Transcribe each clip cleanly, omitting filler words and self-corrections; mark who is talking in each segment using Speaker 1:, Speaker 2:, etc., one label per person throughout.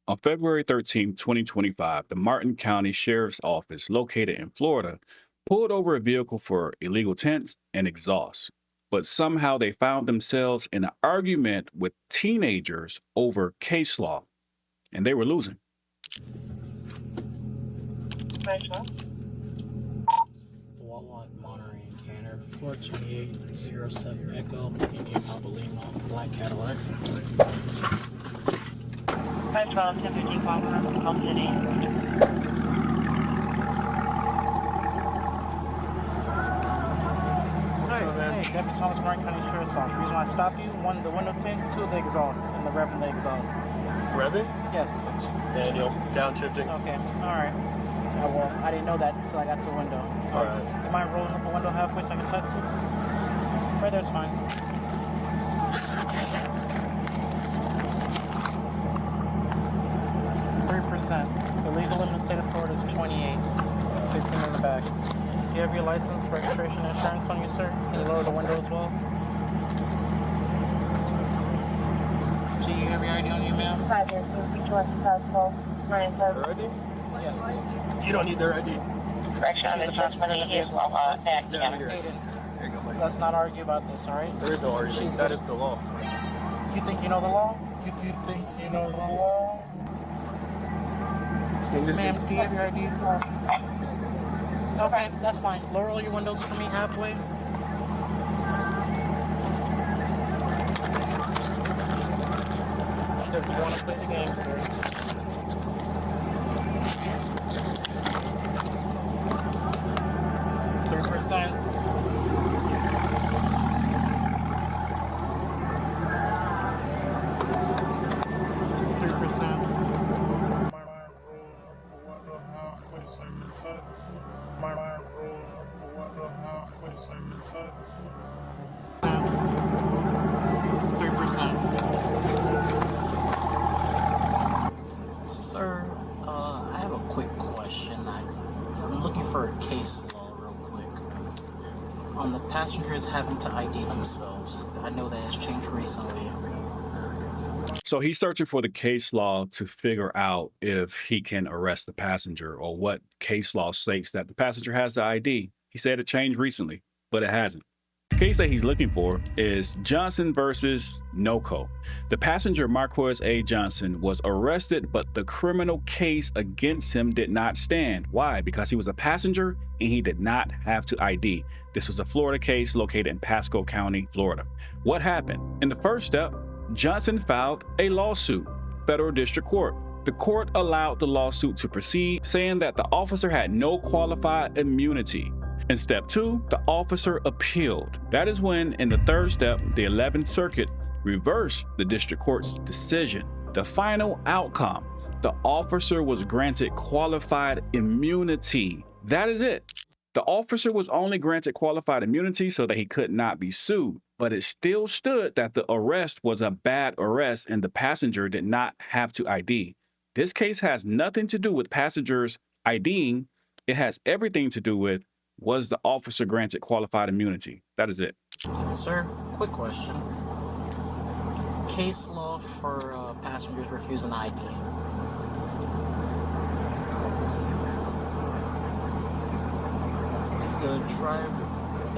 Speaker 1: On February 13, 2025, the Martin County Sheriff's Office, located in Florida, pulled over a vehicle for illegal tents and exhaust. But somehow they found themselves in an argument with teenagers over Caselaw, and they were losing.
Speaker 2: Wawa Monterey Canner, 42807 Echo, Indian Papa Lima, Black Cadillac.
Speaker 3: 512, 1015 Wawa, Palm City.
Speaker 2: Hey, Deputy Thomas Martin County Sheriff's Office. The reason why I stopped you, one, the window tint, two of the exhausts, and the rev from the exhaust.
Speaker 4: Revving?
Speaker 2: Yes.
Speaker 4: Daniel, downshifting.
Speaker 2: Okay, alright. I didn't know that until I got to the window.
Speaker 4: Alright.
Speaker 2: You mind rolling up the window halfway so I can touch you? Right there's fine. The legal limit in the state of Florida is 28. 15 in the back. Do you have your license, registration, insurance on you, sir? Can you lower the window as well? Do you have your ID on you, ma'am?
Speaker 3: 5 years, 512, 9
Speaker 4: Their ID?
Speaker 2: Yes.
Speaker 4: You don't need their ID.
Speaker 3: Correction on the transmitting is Wawa, back
Speaker 4: Yeah,
Speaker 3: together.
Speaker 4: here. There you go, buddy.
Speaker 2: Let's not argue about this, alright?
Speaker 4: There is no argument. That is the law.
Speaker 2: You think you know the law? You think you know the law? Ma'am, do you have your ID? Okay, that's fine. Lower all your windows for me halfway. Because you want to play the game, sir. %. Sir, I have a quick question. I'm looking for a case law real quick. On the passengers having to ID themselves. I know that has changed recently.
Speaker 1: So he's searching for the case law to figure out if he can arrest the passenger or what case law states that the passenger has the ID. He said it changed recently, but it hasn't. The case that he's looking for is Johnson versus NOCO. The passenger, Marquez A. Johnson, was arrested, but the criminal case against him did not stand. Why? Because he was a passenger and he did not have to ID. This was a Florida case located in Pasco County, Florida. What happened? In the first step, Johnson filed a lawsuit, federal district court. The court allowed the lawsuit to proceed, saying that the officer had no qualified immunity. In step 2, the officer appealed. That is when, in the third step, the 11th Circuit reversed the district court's decision. The final outcome, the officer was granted qualified immunity. That is it. The officer was only granted qualified immunity so that he could not be sued, but it still stood that the arrest was a bad arrest and the passenger did not have to ID. This case has nothing to do with passengers IDing. It has everything to do with, was the officer granted qualified immunity? That is it.
Speaker 2: Sir, quick question. Case law for passengers refusing ID. The driver,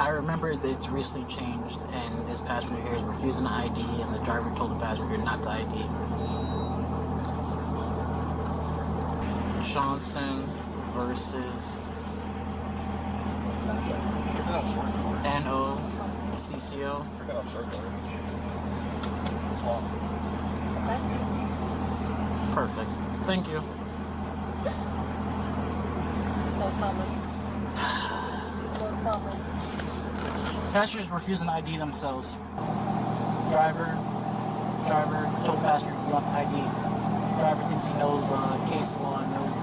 Speaker 2: I remember that it's recently changed, and this passenger here is refusing to ID, and the driver told the passenger not to ID. Johnson versus NOCCO. Perfect. Thank you.
Speaker 5: No comments. No comments.
Speaker 2: Passengers refusing to ID themselves. Driver told passenger you want the ID. Driver thinks he knows case law and knows the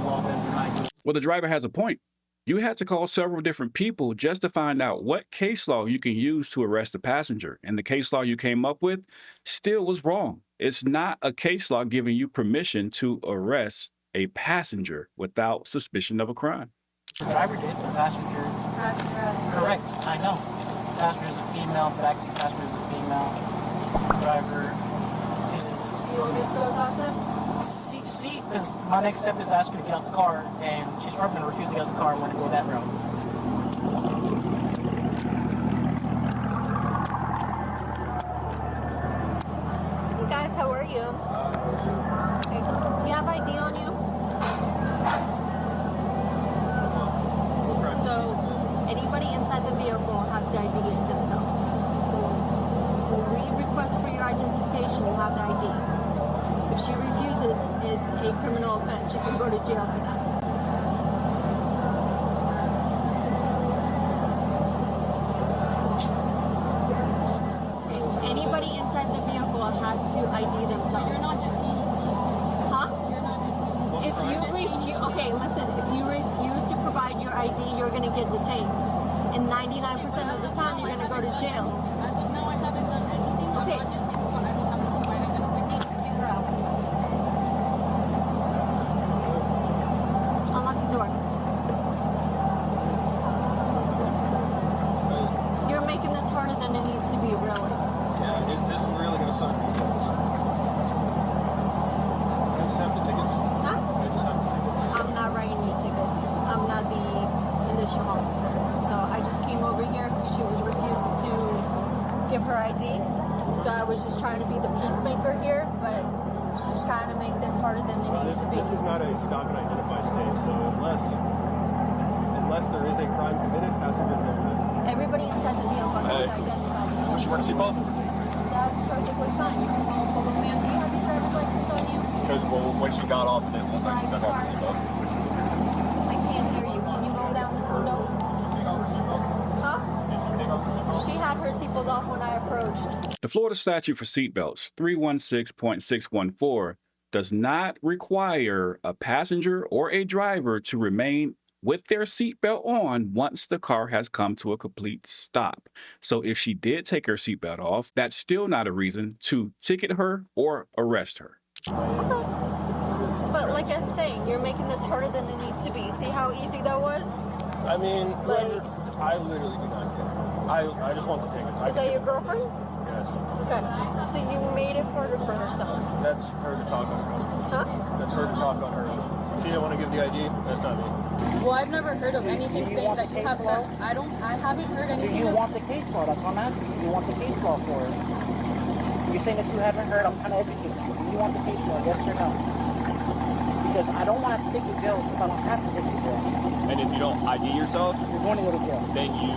Speaker 2: law better than I do.
Speaker 1: Well, the driver has a point. You had to call several different people just to find out what case law you can use to arrest a passenger. And the case law you came up with still was wrong. It's not a case law giving you permission to arrest a passenger without suspicion of a crime.
Speaker 2: The driver did, the passenger. Correct, I know. The passenger is a female, the backseat passenger is a female. The driver is.
Speaker 5: This goes on then?
Speaker 2: See, because my next step is to ask her to get out the car, and she's probably going to refuse to get out the car and want to go that route.
Speaker 5: Hey guys, how are you? Okay. Do you have ID on you? So, anybody inside the vehicle has to ID themselves. When we request for your identification, you have the ID. If she refuses, it's a criminal offense. She can go to jail for that. Anybody inside the vehicle has to ID themselves. You're not detained. Huh? You're not detained. If you refuse, okay, listen. If you refuse to provide your ID, you're gonna get detained, and 99% of the time, you're gonna go to jail.
Speaker 6: As of now, I haven't done anything.
Speaker 5: Okay.
Speaker 6: I'm not detained, so I don't have to provide identification.
Speaker 5: Get her out. Unlock the door. You're making this harder than it needs to be, really.
Speaker 4: Yeah, this is really gonna suck. I just have the tickets.
Speaker 5: Huh?
Speaker 4: I just have the tickets.
Speaker 5: I'm not writing you tickets. I'm not the initial officer. So I just came over here because she was refusing to give her ID. So I was just trying to be the peacemaker here, but she's trying to make this harder than it
Speaker 4: So
Speaker 5: needs to be.
Speaker 4: this is not a stop and identify state. So unless there is a crime committed, passengers never live.
Speaker 5: Everybody inside the vehicle has to identify themselves.
Speaker 4: She wearing a seatbelt?
Speaker 5: That's perfectly fine. You can roll forward, ma'am. Do you have your driver's license on you?
Speaker 4: Because when she got off, then one thing she got off the seatbelt.
Speaker 5: I can't hear you. Can you roll down this window? Huh? She had her seatbelt off when I approached.
Speaker 1: The Florida statute for seatbelts, 316.614, does not require a passenger or a driver to remain with their seatbelt on once the car has come to a complete stop. So if she did take her seatbelt off, that's still not a reason to ticket her or arrest her.
Speaker 5: But like I'm saying, you're making this harder than it needs to be. See how easy that was?
Speaker 4: I mean,
Speaker 5: Like-
Speaker 4: I literally do not care. I just want the tickets.
Speaker 5: Is that your girlfriend?
Speaker 4: Yes.
Speaker 5: Okay. So you made it harder for herself.
Speaker 4: That's her to talk on her own.
Speaker 5: Huh?
Speaker 4: That's her to talk on her own. She didn't want to give the ID. That's not me.
Speaker 6: Well, I've never heard of anything saying that you have to. I haven't heard
Speaker 2: Do
Speaker 6: anything.
Speaker 2: you
Speaker 6: of-
Speaker 2: want the case law? That's what I'm asking. Do you want the case law for it? You're saying that you haven't heard. I'm trying to educate you. Do you want the case law? Yes or no? Because I don't want to take you to jail if I don't have to take you to jail.
Speaker 7: And if you don't ID yourself,
Speaker 2: You're going to go to jail.
Speaker 7: then you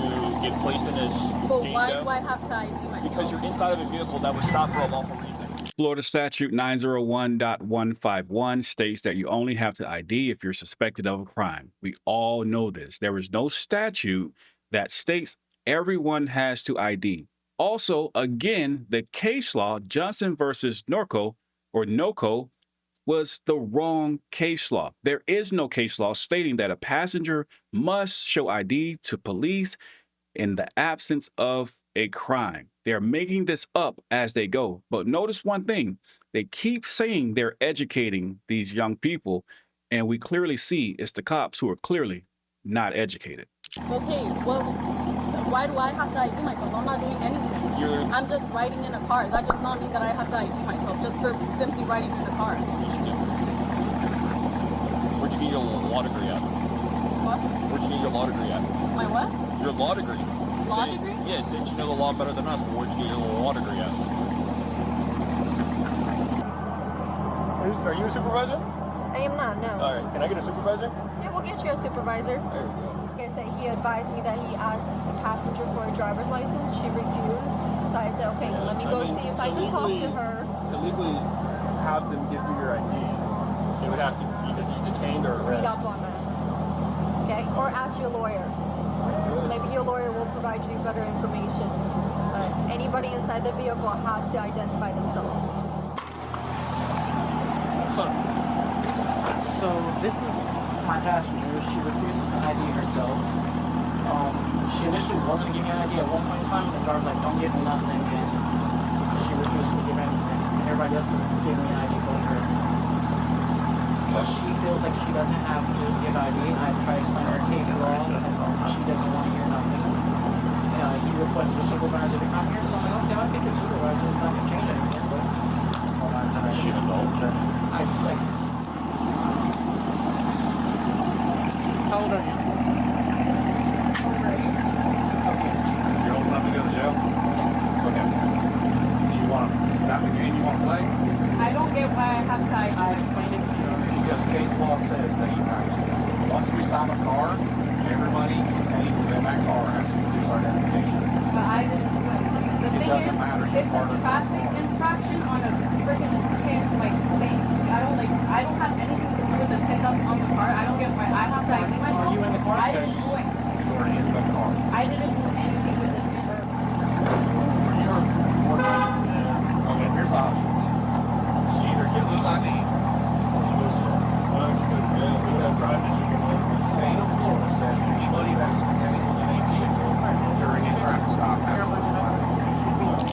Speaker 7: get placed in a
Speaker 6: But
Speaker 7: jail
Speaker 6: why
Speaker 7: cell
Speaker 6: do I have to ID myself?
Speaker 7: because you're inside of a vehicle that was stopped for a lawful reason.
Speaker 1: Florida statute 901.151 states that you only have to ID if you're suspected of a crime. We all know this. There is no statute that states everyone has to ID. Also, again, the case law, Johnson versus Norco or NOCO, was the wrong case law. There is no case law stating that a passenger must show ID to police in the absence of a crime. They're making this up as they go. But notice one thing, they keep saying they're educating these young people, and we clearly see it's the cops who are clearly not educated.
Speaker 6: Okay, well, why do I have to ID myself? I'm not doing anything. I'm just riding in a car. That does not mean that I have to ID myself just for simply riding in a car.
Speaker 7: Where'd you get your law degree at?
Speaker 6: What?
Speaker 7: Where'd you get your law degree at?
Speaker 6: My what?
Speaker 7: Your law degree.
Speaker 6: Law
Speaker 7: Say-
Speaker 6: degree?
Speaker 7: Yeah, since you know the law better than us, where'd you get your law degree at?
Speaker 4: Are you a supervisor?
Speaker 5: I am not, no.
Speaker 4: All right. Can I get a supervisor?
Speaker 5: Yeah, we'll get you a supervisor.
Speaker 4: There you go.
Speaker 5: Like I said, he advised me that he asked the passenger for a driver's license. She refused. So I said, okay, let me go see if I can talk to her.
Speaker 4: To legally have them give you your ID, they would have to either be detained or
Speaker 5: Read
Speaker 4: arrested.
Speaker 5: up on that. Okay? Or ask your lawyer. Maybe your lawyer will provide you better information. But anybody inside the vehicle has to identify themselves.
Speaker 2: So this is my passenger. She refuses to ID herself. She initially wasn't giving me an ID at one point in time. The driver's like, don't give me nothing. And she refuses to give anything. And everybody else doesn't give me an ID but her. So she feels like she doesn't have to give ID. I try to explain her case law, and she doesn't want to hear nothing. He requested a supervisor to come here, so I'm like, okay, I'll take a supervisor. It's not going to change anything, but
Speaker 7: Is she an adult?
Speaker 2: I like law says that you have to. Once we stop a car, everybody contained within that car has to produce identification.
Speaker 6: But I didn't do it. The thing
Speaker 2: doesn't
Speaker 6: is,
Speaker 2: matter, you're
Speaker 6: it's
Speaker 2: part
Speaker 6: a
Speaker 2: of the
Speaker 6: traffic
Speaker 2: car.
Speaker 6: infraction on a freaking tin thing. I don't have anything to do with the tickets on the car. I don't get why I have to ID myself.
Speaker 2: Are you in the car?
Speaker 6: I didn't do it.
Speaker 2: You are in the car.
Speaker 6: I didn't do anything with the ticket.
Speaker 2: Okay, here's the options. She either gives us ID or she goes to jail. Because the state of Florida says anybody that is contained within a vehicle during a traffic stop has to be.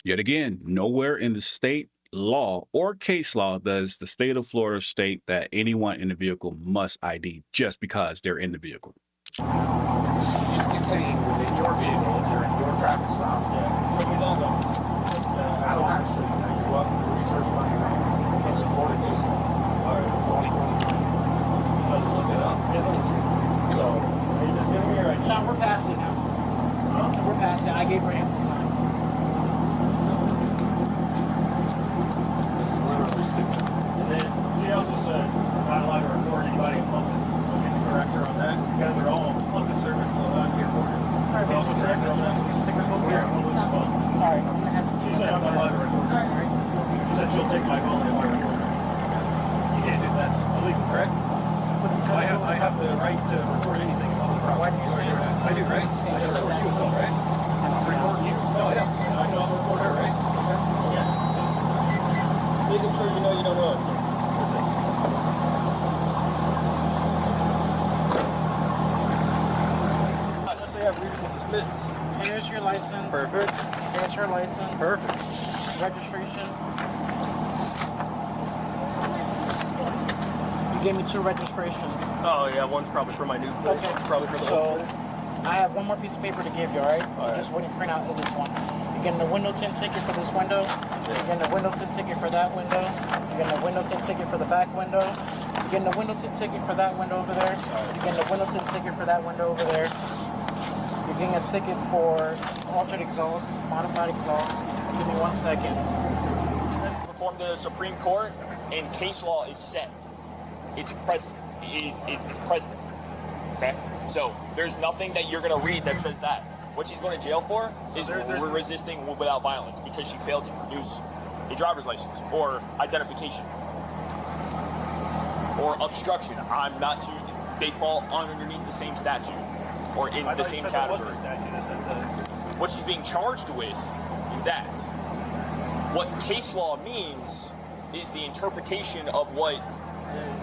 Speaker 1: Yet again, nowhere in the state law or case law does the state of Florida state that anyone in the vehicle must ID just because they're in the vehicle.
Speaker 2: She is contained within your vehicle during your traffic stop. I don't actually know. You up and research on your own. It's Florida case law. 2023. So look it up. So, no, we're past it now. We're past it. I gave her ample time. This is literally stupid.
Speaker 4: And then she also said, not allowed to record anybody in public. So can you correct her on that? You guys are all public servants, so that can be recorded.
Speaker 2: Alright,
Speaker 4: You also correct her on that?
Speaker 2: Alright, I'm gonna have to
Speaker 4: She said I'm not allowed to record. She said she'll take my phone if I record. You can't do that. That's illegal, correct? I have the right to record anything in public property.
Speaker 2: Why do you say this?
Speaker 4: I do, right?
Speaker 2: See, just like that.
Speaker 4: You as well, right? I'm recording you. No, yeah. I know I'll record her, right? Yeah. Making sure you know you don't know. That's it. Unless they have reasonable suspicions.
Speaker 2: Here's your license.
Speaker 4: Perfect.
Speaker 2: Here's your license.
Speaker 4: Perfect.
Speaker 2: Registration. You gave me 2 registrations.
Speaker 4: Oh yeah, one's probably for my new place.
Speaker 2: Okay.
Speaker 4: One's probably for the
Speaker 2: So,
Speaker 4: old place.
Speaker 2: I have one more piece of paper to give you, alright?
Speaker 4: Alright.
Speaker 2: Just when you print out this one. You're getting a window tint ticket for this window. You're getting a window tint ticket for that window. You're getting a window tint ticket for the back window. You're getting a window tint ticket for that window over there. You're getting a window tint ticket for that window over there. You're getting a ticket for altered exhaust, modified exhaust. Give me 1 second.
Speaker 7: From the Supreme Court, and case law is set. It's precedent. It's precedent. Okay? So there's nothing that you're going to read that says that. What she's going to jail for is resisting without violence because she failed to produce a driver's license or identification or obstruction. I'm not too. They fall underneath the same statute or in the same category. What she's being charged with is that. What case law means is the interpretation of what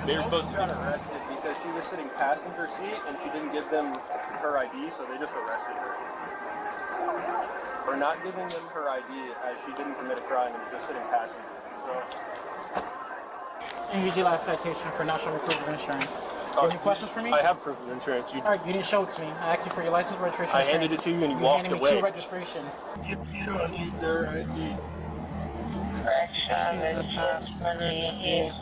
Speaker 7: they're supposed to do.
Speaker 4: She got arrested because she was sitting passenger seat and she didn't give them her ID, so they just arrested her. For not giving them her ID as she didn't commit a crime and was just sitting passenger. So.
Speaker 2: And here's your last citation for not showing proof of insurance. You have any questions for me?
Speaker 4: I have proof of insurance.
Speaker 2: Alright, you didn't show it to me. I asked you for your license, registration,
Speaker 4: I handed it to you and you walked
Speaker 2: handed me
Speaker 4: away.
Speaker 2: 2 registrations.
Speaker 4: You don't need their ID.
Speaker 3: Correction, responsibility is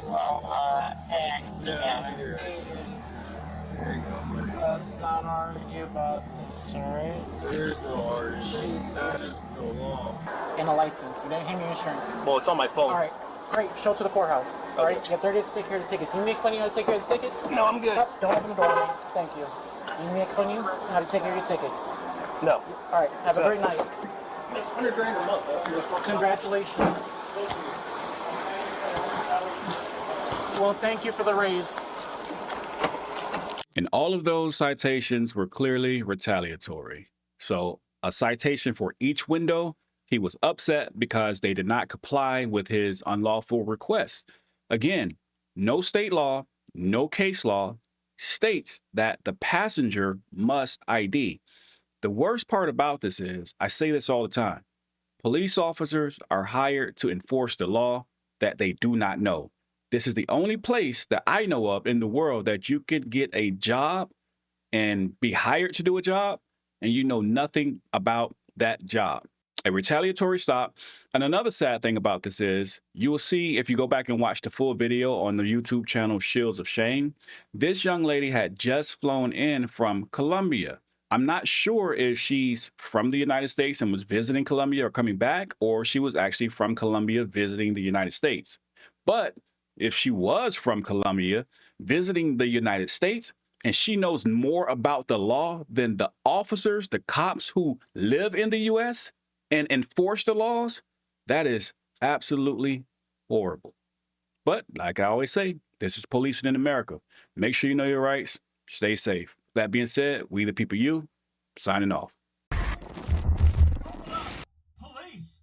Speaker 2: Let's not argue about this, alright?
Speaker 4: There is no argument. That is the law.
Speaker 2: And a license. You didn't hand me your insurance.
Speaker 4: Well, it's on my phone.
Speaker 2: Alright, great. Show it to the courthouse. Alright, you have 30 days to take care of the tickets. You need me to explain you how to take care of the tickets?
Speaker 4: No, I'm good.
Speaker 2: Yep, don't open the door on me. Thank you. You need me to explain you how to take care of your tickets?
Speaker 4: No.
Speaker 2: Alright, have a great night.
Speaker 4: $100 grand a month. After your fucking
Speaker 2: Congratulations. Well, thank you for the raise.
Speaker 1: And all of those citations were clearly retaliatory. So a citation for each window. He was upset because they did not comply with his unlawful request. Again, no state law, no case law states that the passenger must ID. The worst part about this is, I say this all the time, police officers are hired to enforce the law that they do not know. This is the only place that I know of in the world that you could get a job and be hired to do a job and you know nothing about that job. A retaliatory stop. And another sad thing about this is you will see if you go back and watch the full video on the YouTube channel Shields of Shame, this young lady had just flown in from Colombia. I'm not sure if she's from the United States and was visiting Colombia or coming back, or she was actually from Colombia visiting the United States. But if she was from Colombia, visiting the United States, and she knows more about the law than the officers, the cops who live in the U.S. and enforce the laws. That is absolutely horrible. But like I always say, this is policing in America. Make sure you know your rights. Stay safe. That being said, we the people you, signing off.